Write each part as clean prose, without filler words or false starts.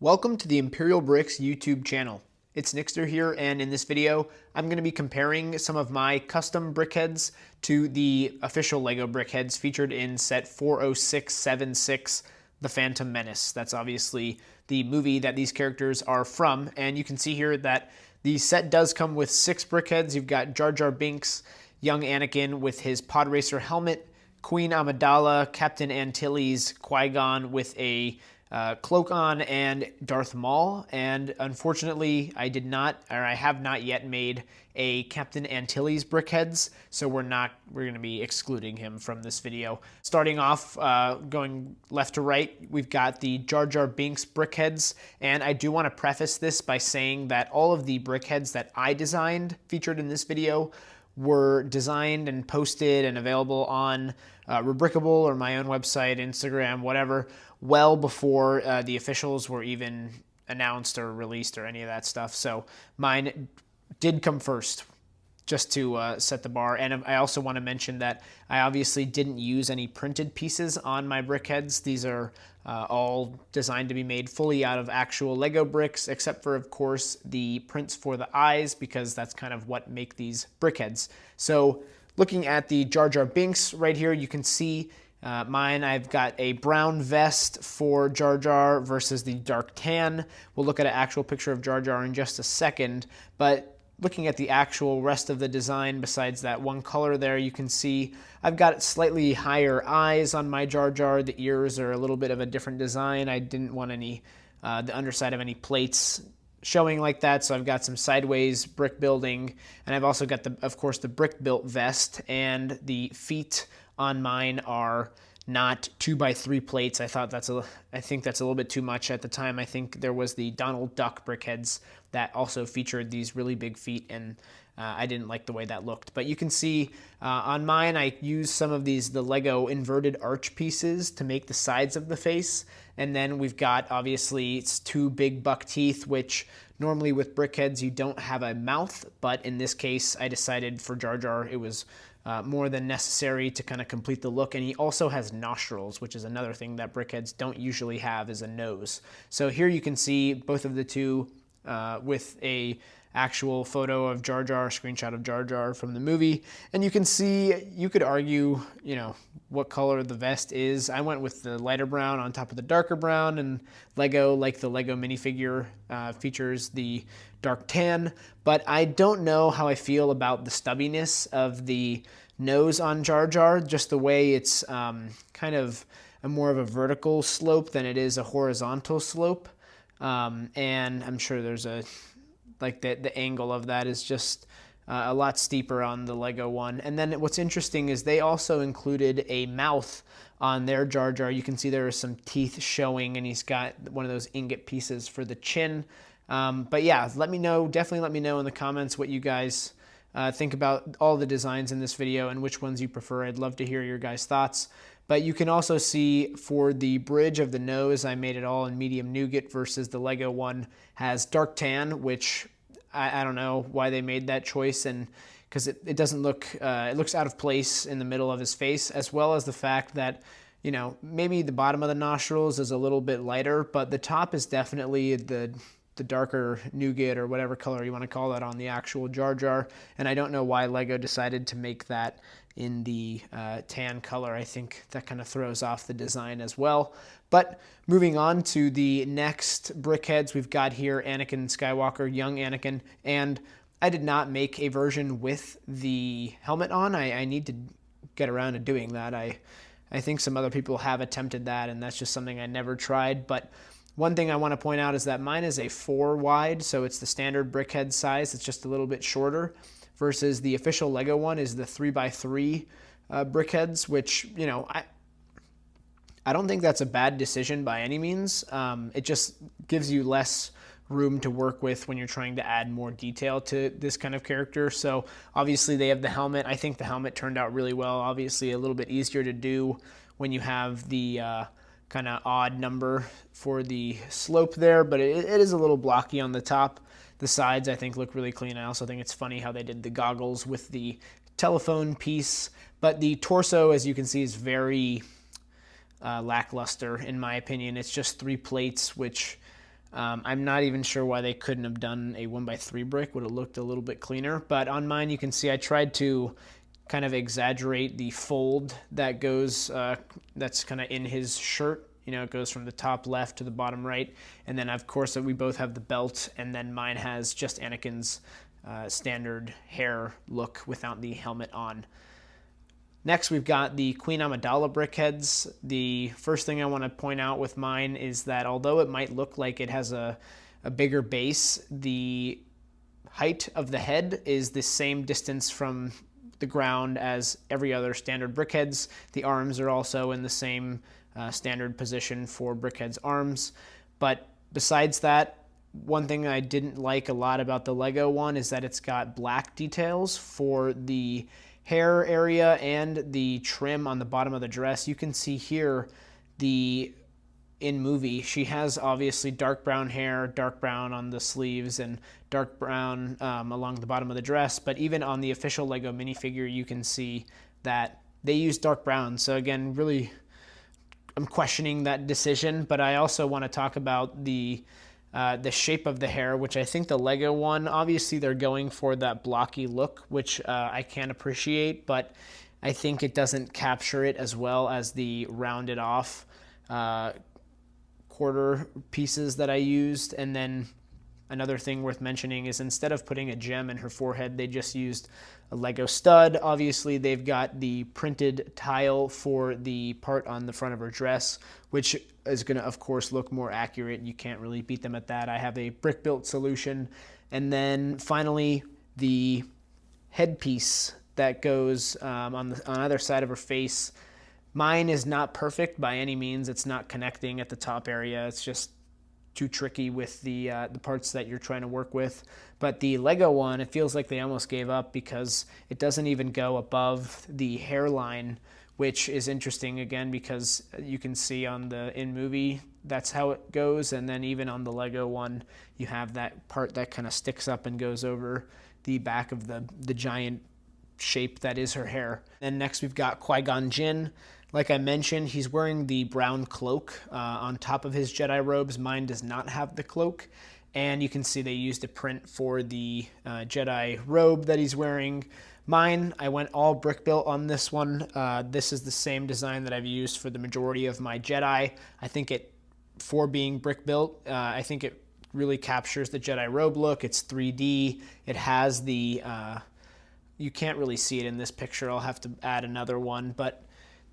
Welcome to the Imperial Brickz YouTube channel. It's Nixter here, and in this video, I'm going to be comparing some of my custom BrickHeadz to the official LEGO BrickHeadz featured in set 40676, The Phantom Menace. That's obviously the movie that these characters are from, and you can see here that the set does come with 6 BrickHeadz. You've got Jar Binks, young Anakin with his pod racer helmet, Queen Amidala, Captain Antilles, Qui-Gon with a cloak on, and Darth Maul. And unfortunately, I have not yet made a Captain Antilles BrickHeadz, so we're going to be excluding him from this video. Starting off, going left to right, we've got the Jar Binks BrickHeadz, and I do want to preface this by saying that all of the BrickHeadz that I designed featured in this video were designed and posted and available on Rubrickable or my own website, Instagram, whatever, well before the officials were even announced or released or any of that stuff. So mine did come first, just to set the bar. And I also want to mention that I obviously didn't use any printed pieces on my BrickHeadz. These are all designed to be made fully out of actual Lego bricks, except for, of course, the prints for the eyes, because that's kind of what make these BrickHeadz. So looking at the Jar Binks right here, you can see mine, I've got a brown vest for Jar Jar versus the dark tan. We'll look at an actual picture of Jar Jar in just a second, but looking at the actual rest of the design, besides that one color there, you can see I've got slightly higher eyes on my Jar Jar. The ears are a little bit of a different design. I didn't want any the underside of any plates showing like that, so I've got some sideways brick building, and I've also got, of course, the brick built vest, and the feet on mine are not 2x3 plates. I think that's a little bit too much at the time. I think there was the Donald Duck BrickHeadz that also featured these really big feet, and I didn't like the way that looked. But you can see on mine, I used some of the Lego inverted arch pieces to make the sides of the face. And then we've got, obviously, it's 2 big buck teeth, which normally with BrickHeadz you don't have a mouth, but in this case I decided for Jar Jar it was more than necessary to kind of complete the look. And he also has nostrils, which is another thing that BrickHeadz don't usually have, is a nose. So here you can see both of the two with a actual photo of Jar Jar, screenshot of Jar Jar from the movie. And you can see, you could argue, what color the vest is. I went with the lighter brown on top of the darker brown, and Lego, like the Lego minifigure, features the dark tan. But I don't know how I feel about the stubbiness of the nose on Jar Jar, just the way it's kind of more of a vertical slope than it is a horizontal slope. And I'm sure there's the angle of that is just a lot steeper on the Lego one. And then what's interesting is they also included a mouth on their Jar Jar. You can see there are some teeth showing, and he's got one of those ingot pieces for the chin. But yeah, definitely let me know in the comments what you guys think about all the designs in this video and which ones you prefer. I'd love to hear your guys' thoughts. But you can also see for the bridge of the nose, I made it all in medium nougat versus the Lego one has dark tan, which I don't know why they made that choice, and because it doesn't look, it looks out of place in the middle of his face, as well as the fact that, maybe the bottom of the nostrils is a little bit lighter, but the top is definitely the darker nougat or whatever color you want to call that on the actual Jar Jar. And I don't know why Lego decided to make that in the tan color. I think that kind of throws off the design as well. But moving on to the next BrickHeadz, we've got here Anakin Skywalker, young Anakin, and I did not make a version with the helmet on. I need to get around to doing that. I think some other people have attempted that, and that's just something I never tried. But one thing I want to point out is that mine is a 4 wide, so it's the standard BrickHeadz size. It's just a little bit shorter, versus the official Lego one is the 3x3 BrickHeadz, which, I don't think that's a bad decision by any means. It just gives you less room to work with when you're trying to add more detail to this kind of character. So obviously they have the helmet. I think the helmet turned out really well. Obviously a little bit easier to do when you have the kind of odd number for the slope there, but it is a little blocky on the top. The sides, I think, look really clean. I also think it's funny how they did the goggles with the telephone piece. But the torso, as you can see, is very lackluster, in my opinion. It's just 3 plates, which I'm not even sure why they couldn't have done a 1x3 brick. Would have looked a little bit cleaner. But on mine, you can see I tried to kind of exaggerate the fold that goes, that's kind of in his shirt. You know, it goes from the top left to the bottom right. And then, of course, we both have the belt. And then mine has just Anakin's standard hair look without the helmet on. Next, we've got the Queen Amidala BrickHeadz. The first thing I want to point out with mine is that although it might look like it has a bigger base, the height of the head is the same distance from the ground as every other standard BrickHeadz. The arms are also in the same standard position for BrickHeadz arms. But besides that, one thing I didn't like a lot about the Lego one is that it's got black details for the hair area and the trim on the bottom of the dress. You can see here in movie, she has obviously dark brown hair, dark brown on the sleeves, and dark brown along the bottom of the dress. But even on the official Lego minifigure, you can see that they use dark brown. So again, really, I'm questioning that decision. But I also want to talk about the shape of the hair, which I think the Lego one, obviously they're going for that blocky look, which I can appreciate, but I think it doesn't capture it as well as the rounded off quarter pieces that I used. And then another thing worth mentioning is instead of putting a gem in her forehead, they just used a Lego stud. Obviously, they've got the printed tile for the part on the front of her dress, which is going to, of course, look more accurate. You can't really beat them at that. I have a brick built solution. And then finally, the headpiece that goes on either side of her face. Mine is not perfect by any means. It's not connecting at the top area. It's just too tricky with the parts that you're trying to work with. But the Lego one, it feels like they almost gave up because it doesn't even go above the hairline, which is interesting again because you can see on the in-movie that's how it goes, and then even on the Lego one you have that part that kind of sticks up and goes over the back of the giant shape that is her hair. And next we've got Qui-Gon Jinn. Like I mentioned, he's wearing the brown cloak on top of his Jedi robes. Mine does not have the cloak. And you can see they used a print for the Jedi robe that he's wearing. Mine, I went all brick built on this one. This is the same design that I've used for the majority of my Jedi. I think for being brick built, I think it really captures the Jedi robe look. It's 3D. It has the, you can't really see it in this picture. I'll have to add another one, but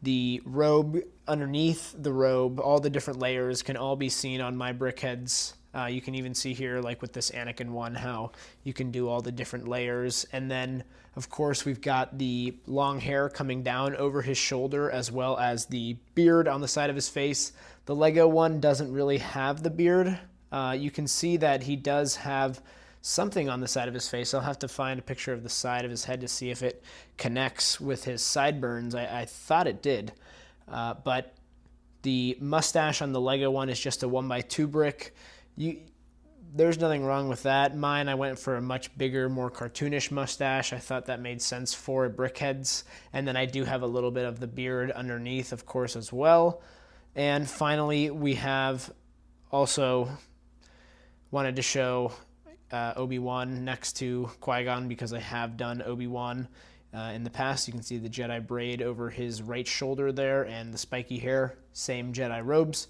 the robe underneath the robe, all the different layers can all be seen on my BrickHeadz. You can even see here, like with this Anakin one, how you can do all the different layers. And then, of course, we've got the long hair coming down over his shoulder, as well as the beard on the side of his face. The Lego one doesn't really have the beard. You can see that he does have something on the side of his face. I'll have to find a picture of the side of his head to see if it connects with his sideburns. I thought it did, but the mustache on the Lego one is just a 1x2 brick. There's nothing wrong with that. Mine, I went for a much bigger, more cartoonish mustache. I thought that made sense for BrickHeadz. And then I do have a little bit of the beard underneath, of course, as well. And finally, we have also wanted to show Obi-Wan next to Qui-Gon because I have done Obi-Wan in the past. You can see the Jedi braid over his right shoulder there and the spiky hair, same Jedi robes.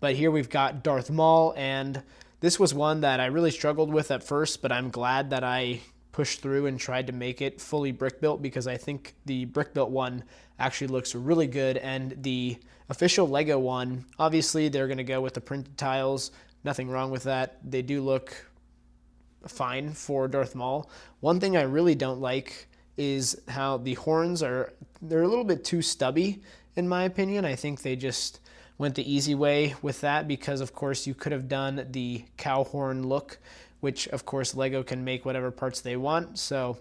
But here we've got Darth Maul, and this was one that I really struggled with at first, but I'm glad that I pushed through and tried to make it fully brick built because I think the brick built one actually looks really good, and the official Lego one, obviously they're going to go with the printed tiles. Nothing wrong with that. They do look fine for Darth Maul. One thing I really don't like is how the horns they're a little bit too stubby in my opinion. I think they just went the easy way with that because of course you could have done the cow horn look, which of course Lego can make whatever parts they want. So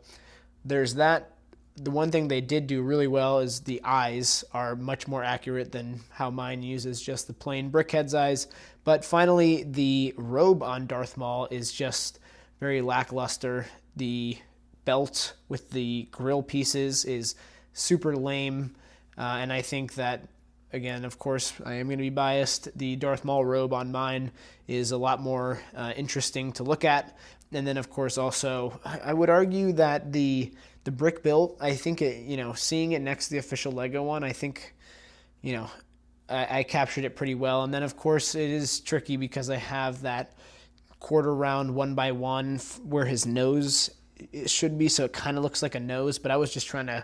there's that. The one thing they did do really well is the eyes are much more accurate than how mine uses just the plain BrickHeadz eyes. But finally, the robe on Darth Maul is just very lackluster. The belt with the grill pieces is super lame, and I think that again, of course, I am going to be biased. The Darth Maul robe on mine is a lot more interesting to look at. And then, of course, also, I would argue that the brick built, I think, seeing it next to the official Lego one, I think, I captured it pretty well. And then, of course, it is tricky because I have that quarter round 1x1 where his nose should be, so it kind of looks like a nose, but I was just trying to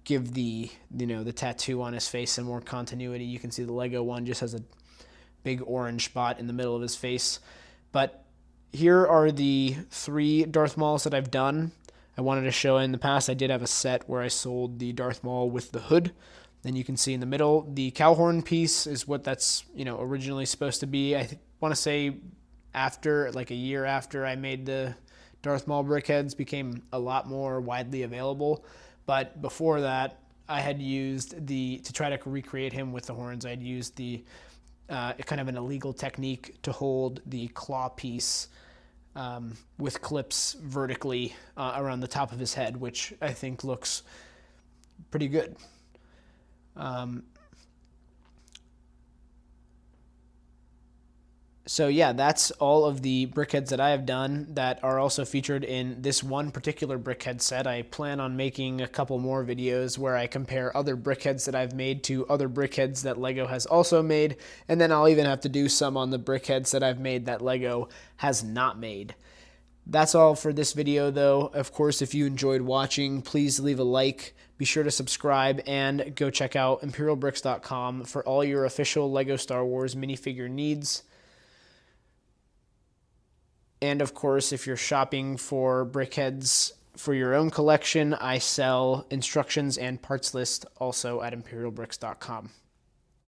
give the tattoo on his face some more continuity. You can see the Lego one just has a big orange spot in the middle of his face. But here are the 3 Darth Mauls that I've done. I wanted to show in the past, I did have a set where I sold the Darth Maul with the hood. Then you can see in the middle, the cow horn piece is what that's originally supposed to be. I want to say after, like a year after I made the Darth Maul BrickHeadz, became a lot more widely available. But before that, I had used to try to recreate him with the horns, I had used the kind of an illegal technique to hold the claw piece with clips vertically around the top of his head, which I think looks pretty good. So yeah, that's all of the BrickHeadz that I have done that are also featured in this one particular BrickHeadz set. I plan on making a couple more videos where I compare other BrickHeadz that I've made to other BrickHeadz that Lego has also made, and then I'll even have to do some on the BrickHeadz that I've made that Lego has not made. That's all for this video though. Of course, if you enjoyed watching, please leave a like, be sure to subscribe, and go check out ImperialBricks.com for all your official Lego Star Wars minifigure needs. And of course, if you're shopping for BrickHeadz for your own collection, I sell instructions and parts list also at ImperialBricks.com.